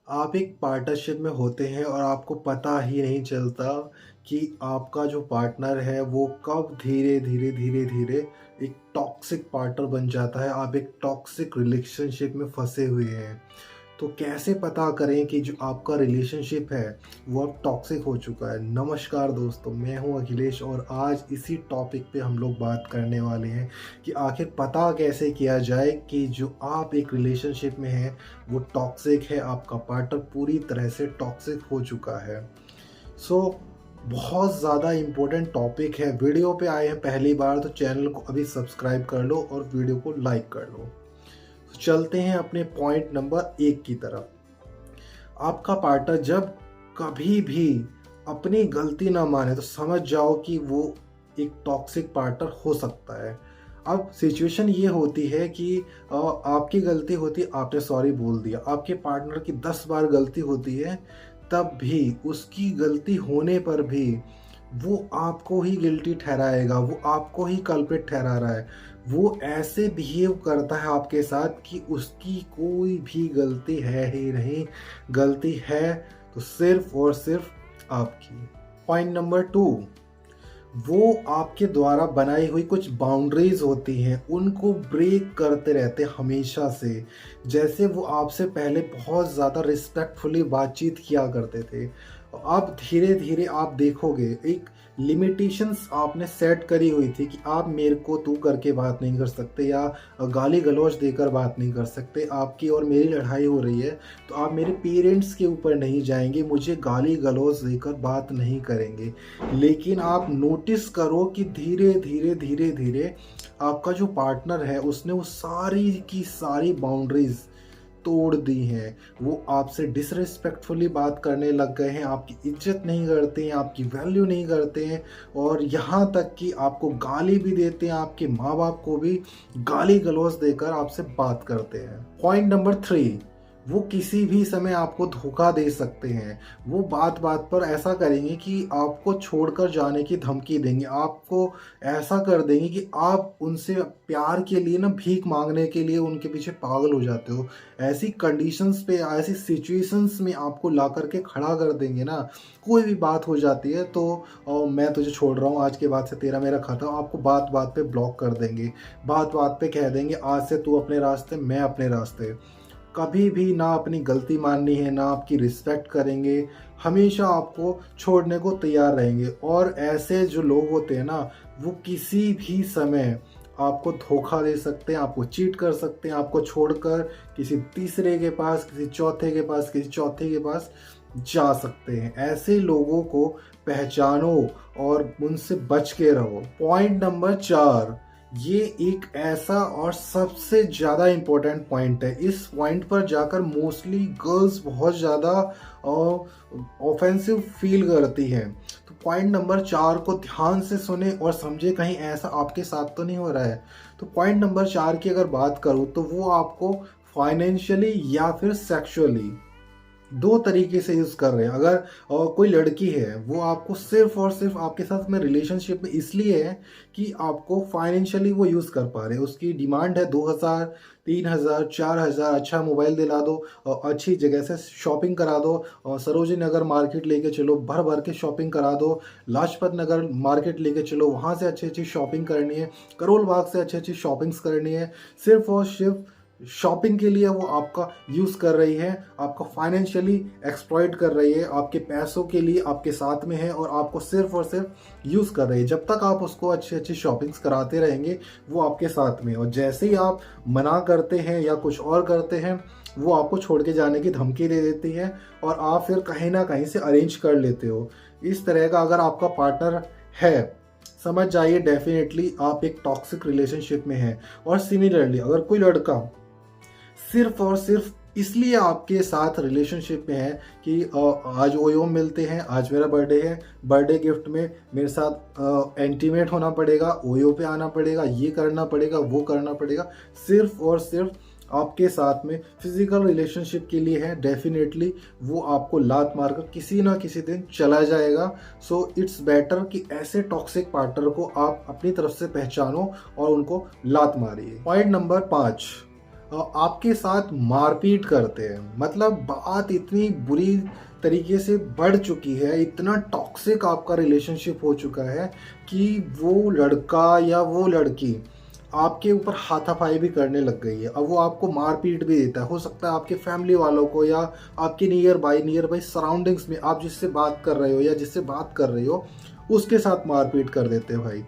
आप एक पार्टनरशिप में होते हैं और आपको पता ही नहीं चलता कि आपका जो पार्टनर है वो कब धीरे धीरे एक टॉक्सिक पार्टनर बन जाता है। आप एक टॉक्सिक रिलेशनशिप में फंसे हुए हैं। तो कैसे पता करें कि जो आपका रिलेशनशिप है वो अब टॉक्सिक हो चुका है। नमस्कार दोस्तों, मैं हूं अखिलेश और आज इसी टॉपिक पे हम लोग बात करने वाले हैं कि आखिर पता कैसे किया जाए कि जो आप एक रिलेशनशिप में हैं वो टॉक्सिक है, आपका पार्टनर पूरी तरह से टॉक्सिक हो चुका है। सो बहुत ज़्यादा इम्पोर्टेंट टॉपिक है। वीडियो पे आए हैं पहली बार तो चैनल को अभी सब्सक्राइब कर लो और वीडियो को लाइक कर लो। तो चलते हैं अपने पॉइंट नंबर 1 की तरफ। आपका पार्टनर जब कभी भी अपनी गलती ना माने तो समझ जाओ कि वो एक टॉक्सिक पार्टनर हो सकता है। अब सिचुएशन ये होती है कि आपकी गलती होती है, आपने सॉरी बोल दिया। आपके पार्टनर की 10 बार गलती होती है, तब भी उसकी गलती होने पर भी वो आपको ही गिल्टी ठहराएगा, वो आपको ही कल्प्रिट ठहरा रहा है। वो ऐसे बिहेव करता है आपके साथ कि उसकी कोई भी गलती है ही नहीं। गलती है तो सिर्फ और सिर्फ आपकी। पॉइंट नंबर 2, वो आपके द्वारा बनाई हुई कुछ बाउंड्रीज होती हैं, उनको ब्रेक करते रहते हैं हमेशा से। जैसे वो आपसे पहले बहुत ज़्यादा रिस्पेक्टफुली बातचीत किया करते थे, अब धीरे धीरे आप देखोगे एक लिमिटेशंस आपने सेट करी हुई थी कि आप मेरे को तू करके बात नहीं कर सकते या गाली गलौज देकर बात नहीं कर सकते। आपकी और मेरी लड़ाई हो रही है तो आप मेरे पेरेंट्स के ऊपर नहीं जाएंगे, मुझे गाली गलौज देकर बात नहीं करेंगे। लेकिन आप नोटिस करो कि धीरे धीरे आपका जो पार्टनर है उसने वो सारी की सारी बाउंड्रीज तोड़ दी हैं। वो आपसे डिसरिस्पेक्टफुली बात करने लग गए हैं, आपकी इज्जत नहीं करते हैं, आपकी वैल्यू नहीं करते हैं और यहाँ तक कि आपको गाली भी देते हैं, आपके माँ बाप को भी गाली गलौज देकर आपसे बात करते हैं। पॉइंट नंबर 3, वो किसी भी समय आपको धोखा दे सकते हैं। वो बात बात पर ऐसा करेंगे कि आपको छोड़कर जाने की धमकी देंगे, आपको ऐसा कर देंगे कि आप उनसे प्यार के लिए ना भीख मांगने के लिए उनके पीछे पागल हो जाते हो। ऐसी कंडीशंस पे, ऐसी सिचुएशंस में आपको ला करके खड़ा कर देंगे ना। कोई भी बात हो जाती है तो मैं तुझे छोड़ रहा हूँ, आज के बाद से तेरा मेरा खत्म। आपको बात बात पे ब्लॉक कर देंगे, बात बात पे कह देंगे आज से तू अपने रास्ते, मैं अपने रास्ते। कभी भी ना अपनी गलती माननी है, ना आपकी रिस्पेक्ट करेंगे, हमेशा आपको छोड़ने को तैयार रहेंगे। और ऐसे जो लोग होते हैं ना, वो किसी भी समय आपको धोखा दे सकते हैं, आपको चीट कर सकते हैं, आपको छोड़कर किसी तीसरे के पास, किसी चौथे के पास, किसी चौथे के पास जा सकते हैं। ऐसे लोगों को पहचानो और उनसे बच के रहो। पॉइंट नंबर 4, ये एक ऐसा और सबसे ज़्यादा इम्पोर्टेंट पॉइंट है। इस पॉइंट पर जाकर मोस्टली गर्ल्स बहुत ज़्यादा ऑफेंसिव फील करती हैं। तो पॉइंट नंबर 4 को ध्यान से सुने और समझे, कहीं ऐसा आपके साथ तो नहीं हो रहा है। तो पॉइंट नंबर 4 की अगर बात करूँ तो वो आपको फाइनेंशियली या फिर सेक्सुअली दो तरीके से यूज़ कर रहे हैं। अगर कोई लड़की है वो आपको सिर्फ और सिर्फ आपके साथ में रिलेशनशिप में इसलिए है कि आपको फाइनेंशियली वो यूज़ कर पा रहे हैं। उसकी डिमांड है 2000, 3000, 4000, अच्छा मोबाइल दिला दो, अच्छी जगह से शॉपिंग करा दो, सरोजिनी नगर मार्केट लेके चलो, भर भर के शॉपिंग करा दो, लाजपत नगर मार्केट लेके चलो, वहाँ से अच्छी अच्छी शॉपिंग करनी है, करोल बाग से अच्छी अच्छी शॉपिंग्स करनी है। सिर्फ और सिर्फ शॉपिंग के लिए वो आपका यूज़ कर रही है, आपका फाइनेंशियली एक्सप्लॉइट कर रही है, आपके पैसों के लिए आपके साथ में है और आपको सिर्फ और सिर्फ यूज़ कर रही है। जब तक आप उसको अच्छी अच्छी शॉपिंग्स कराते रहेंगे वो आपके साथ में, और जैसे ही आप मना करते हैं या कुछ और करते हैं वो आपको छोड़ के जाने की धमकी दे देती है और आप फिर कहीं ना कहीं से अरेंज कर लेते हो। इस तरह का अगर आपका पार्टनर है, समझ जाइए डेफिनेटली आप एक टॉक्सिक रिलेशनशिप में हैं। और सिमिलरली अगर कोई लड़का सिर्फ और सिर्फ इसलिए आपके साथ रिलेशनशिप में है कि आज ओयो मिलते हैं, आज मेरा बर्थडे है, बर्थडे गिफ्ट में मेरे साथ इंटीमेट होना पड़ेगा, ओयो पे आना पड़ेगा, ये करना पड़ेगा, वो करना पड़ेगा, सिर्फ और सिर्फ आपके साथ में फिजिकल रिलेशनशिप के लिए है, डेफिनेटली वो आपको लात मारकर किसी ना किसी दिन चला जाएगा। सो इट्स बेटर कि ऐसे टॉक्सिक पार्टनर को आप अपनी तरफ से पहचानो और उनको लात मारिए। पॉइंट नंबर 5, आपके साथ मारपीट करते हैं। मतलब बात इतनी बुरी तरीके से बढ़ चुकी है, इतना टॉक्सिक आपका रिलेशनशिप हो चुका है कि वो लड़का या वो लड़की आपके ऊपर हाथापाई भी करने लग गई है। अब वो आपको मार-पीट भी देता है। हो सकता है आपके फैमिली वालों को या आपके नियर बाय सराउंडिंग्स में आप जिससे बात कर रहे हो या जिससे बात कर रही हो, उसके साथ मार-पीट कर देते हैं भाई।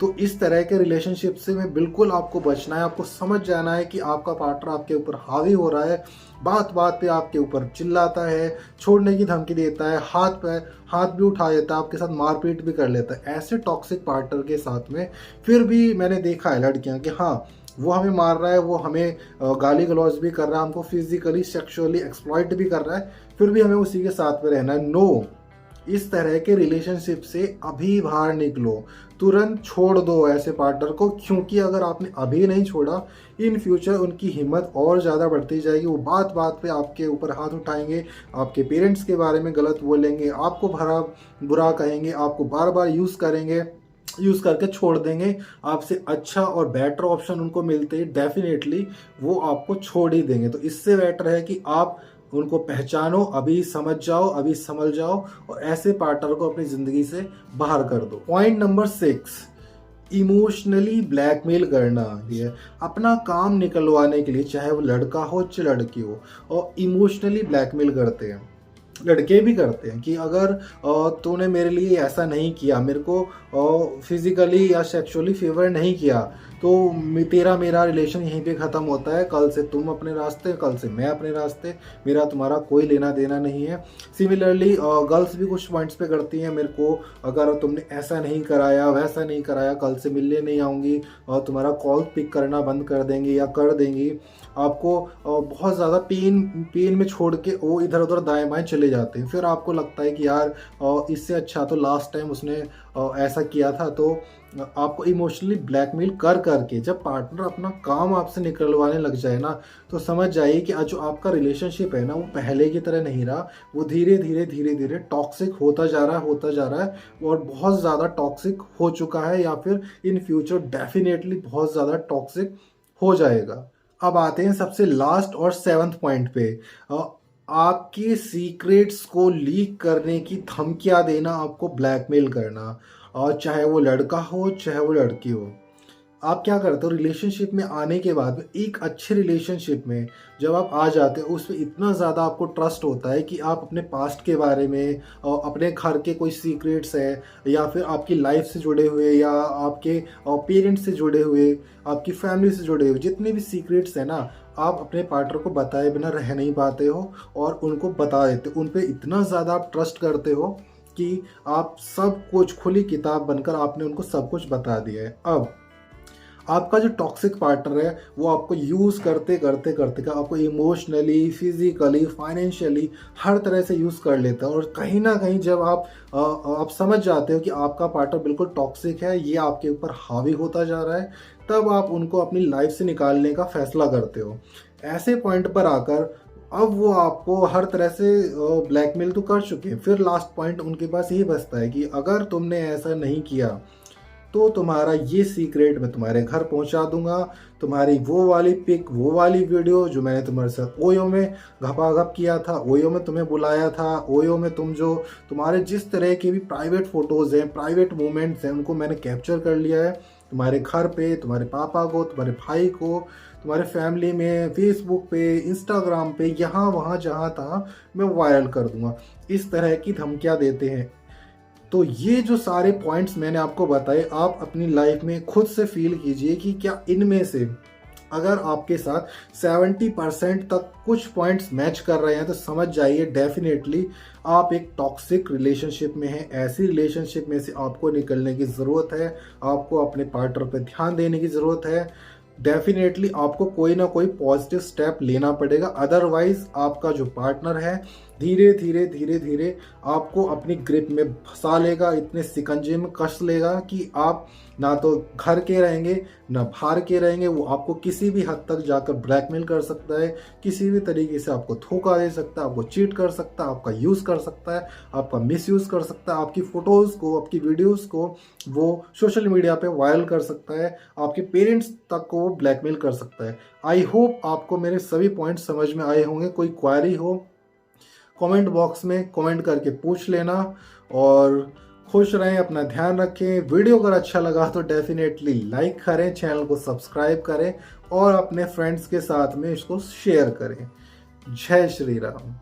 तो इस तरह के रिलेशनशिप से में बिल्कुल आपको बचना है। आपको समझ जाना है कि आपका पार्टनर आपके ऊपर हावी हो रहा है, बात-बात पे आपके ऊपर चिल्लाता है, छोड़ने की धमकी देता है, हाथ भी उठा देता है, आपके साथ मार-पीट भी कर लेता है। ऐसे टॉक्सिक पार्टनर के साथ में फिर भी मैंने देखा है लड़कियाँ कि हाँ, वो हमें मार रहा है, वो हमें गाली-गलौज भी कर रहा है, हमको फिज़िकली, सेक्सुअली एक्सप्लॉइट भी कर रहा है, फिर भी हमें उसी के साथ में रहना है। नो, इस तरह के रिलेशनशिप से अभी बाहर निकलो, तुरंत छोड़ दो ऐसे पार्टनर को, क्योंकि अगर आपने अभी नहीं छोड़ा, इन फ्यूचर उनकी हिम्मत और ज़्यादा बढ़ती जाएगी। वो बात बात पे आपके ऊपर हाथ उठाएंगे, आपके पेरेंट्स के बारे में गलत बोलेंगे, आपको भरा बुरा कहेंगे, आपको बार बार यूज़ करेंगे, यूज़ करके छोड़ देंगे। आपसे अच्छा और बेटर ऑप्शन उनको मिलते ही डेफिनेटली वो आपको छोड़ ही देंगे। तो इससे बेटर है कि आप उनको पहचानो, अभी समझ जाओ, अभी संभल जाओ और ऐसे पार्टनर को अपनी ज़िंदगी से बाहर कर दो। पॉइंट नंबर 6, इमोशनली ब्लैकमेल करना। ये अपना काम निकलवाने के लिए, चाहे वो लड़का हो चाहे लड़की हो, और इमोशनली ब्लैकमेल करते हैं। लड़के भी करते हैं कि अगर तूने मेरे लिए ऐसा नहीं किया, मेरे को फिजिकली या सेक्सुअली फेवर नहीं किया, तो तेरा मेरा रिलेशन यहीं पे ख़त्म होता है। कल से तुम अपने रास्ते, कल से मैं अपने रास्ते, मेरा तुम्हारा कोई लेना देना नहीं है। सिमिलरली गर्ल्स भी कुछ पॉइंट्स पे करती हैं, मेरे को अगर तुमने ऐसा नहीं कराया, वैसा नहीं कराया, कल से मिलने नहीं आऊँगी और तुम्हारा कॉल पिक करना बंद कर देंगी या कर देंगी। आपको बहुत ज़्यादा पेन में छोड़ के वो इधर उधर दाएं बाएं चले जाते हैं। फिर आपको लगता है कि यार इससे अच्छा तो लास्ट टाइम उसने ऐसा किया था। तो आपको इमोशनली ब्लैकमेल कर करके जब पार्टनर अपना काम आपसे निकलवाने लग जाए ना, तो समझ जाइए कि जो आपका रिलेशनशिप है ना, वो पहले की तरह नहीं रहा। वो धीरे धीरे टॉक्सिक होता जा रहा है और बहुत ज़्यादा टॉक्सिक हो चुका है, या फिर इन फ्यूचर डेफिनेटली बहुत ज़्यादा टॉक्सिक हो जाएगा। अब आते हैं सबसे लास्ट और 7th पॉइंट पे। आपके सीक्रेट्स को लीक करने की धमकियाँ देना, आपको ब्लैकमेल करना, और चाहे वो लड़का हो चाहे वो लड़की हो। आप क्या करते हो रिलेशनशिप में आने के बाद में, एक अच्छे रिलेशनशिप में जब आप आ जाते हो, उसमें इतना ज़्यादा आपको ट्रस्ट होता है कि आप अपने पास्ट के बारे में, अपने घर के कोई सीक्रेट्स है, या फिर आपकी लाइफ से जुड़े हुए, या आपके पेरेंट्स से जुड़े हुए, आपकी फैमिली से जुड़े हुए जितने भी सीक्रेट्स हैं ना, आप अपने पार्टनर को बताए बिना रह नहीं पाते हो और उनको बता देते हो। उन पर इतना ज़्यादा आप ट्रस्ट करते हो कि आप सब कुछ खुली किताब बनकर आपने उनको सब कुछ बता दिया है। अब आपका जो टॉक्सिक पार्टनर है, वो आपको यूज़ करते करते करते का आपको इमोशनली, फिजिकली, फाइनेंशियली हर तरह से यूज़ कर लेता है। और कहीं ना कहीं जब आप समझ जाते हो कि आपका पार्टनर बिल्कुल टॉक्सिक है, ये आपके ऊपर हावी होता जा रहा है, तब आप उनको अपनी लाइफ से निकालने का फैसला करते हो। ऐसे पॉइंट पर आकर अब वो आपको हर तरह से ब्लैकमेल तो कर चुके हैं, फिर लास्ट पॉइंट उनके पास यही बचता है कि अगर तुमने ऐसा नहीं किया तो तुम्हारा ये सीक्रेट मैं तुम्हारे घर पहुंचा दूंगा। तुम्हारी वो वाली पिक, वो वाली वीडियो जो मैंने तुम्हारे साथ ओयो में घपाघप किया था, ओयो में तुम्हें बुलाया था, ओयो में तुम्हारे जिस तरह के भी प्राइवेट फ़ोटोज़ हैं, प्राइवेट मोमेंट्स हैं, उनको मैंने कैप्चर कर लिया है। तुम्हारे घर पे, तुम्हारे पापा को, तुम्हारे भाई को, तुम्हारे फैमिली में, फेसबुक पे, इंस्टाग्राम पे, यहाँ वहाँ जहाँ तहाँ मैं वायरल कर दूंगा। इस तरह की धमकियाँ देते हैं। तो ये जो सारे पॉइंट्स मैंने आपको बताए, आप अपनी लाइफ में खुद से फील कीजिए कि क्या इनमें से अगर आपके साथ 70% तक कुछ पॉइंट्स मैच कर रहे हैं, तो समझ जाइए डेफिनेटली आप एक टॉक्सिक रिलेशनशिप में हैं। ऐसी रिलेशनशिप में से आपको निकलने की ज़रूरत है। आपको अपने पार्टनर पर ध्यान देने की ज़रूरत है। डेफिनेटली आपको कोई ना कोई पॉजिटिव स्टेप लेना पड़ेगा, अदरवाइज आपका जो पार्टनर है धीरे धीरे धीरे धीरे आपको अपनी ग्रिप में फंसा लेगा, इतने शिकंजे में कस लेगा कि आप ना तो घर के रहेंगे ना बाहर के रहेंगे। वो आपको किसी भी हद तक जाकर ब्लैकमेल कर सकता है, किसी भी तरीके से आपको धोखा दे सकता है, आपको चीट कर सकता है, आपका यूज़ कर सकता है, आपका मिसयूज़ कर सकता है, आपकी फ़ोटोज़ को, आपकी वीडियोज़ को वो सोशल मीडिया पे वायरल कर सकता है, आपके पेरेंट्स तक को वो ब्लैकमेल कर सकता है। आई होप आपको मेरे सभी पॉइंट्स समझ में आए होंगे। कोई क्वेरी हो कमेंट बॉक्स में कमेंट करके पूछ लेना, और खुश रहें, अपना ध्यान रखें। वीडियो अगर अच्छा लगा तो डेफिनेटली लाइक करें, चैनल को सब्सक्राइब करें और अपने फ्रेंड्स के साथ में इसको शेयर करें। जय श्री राम।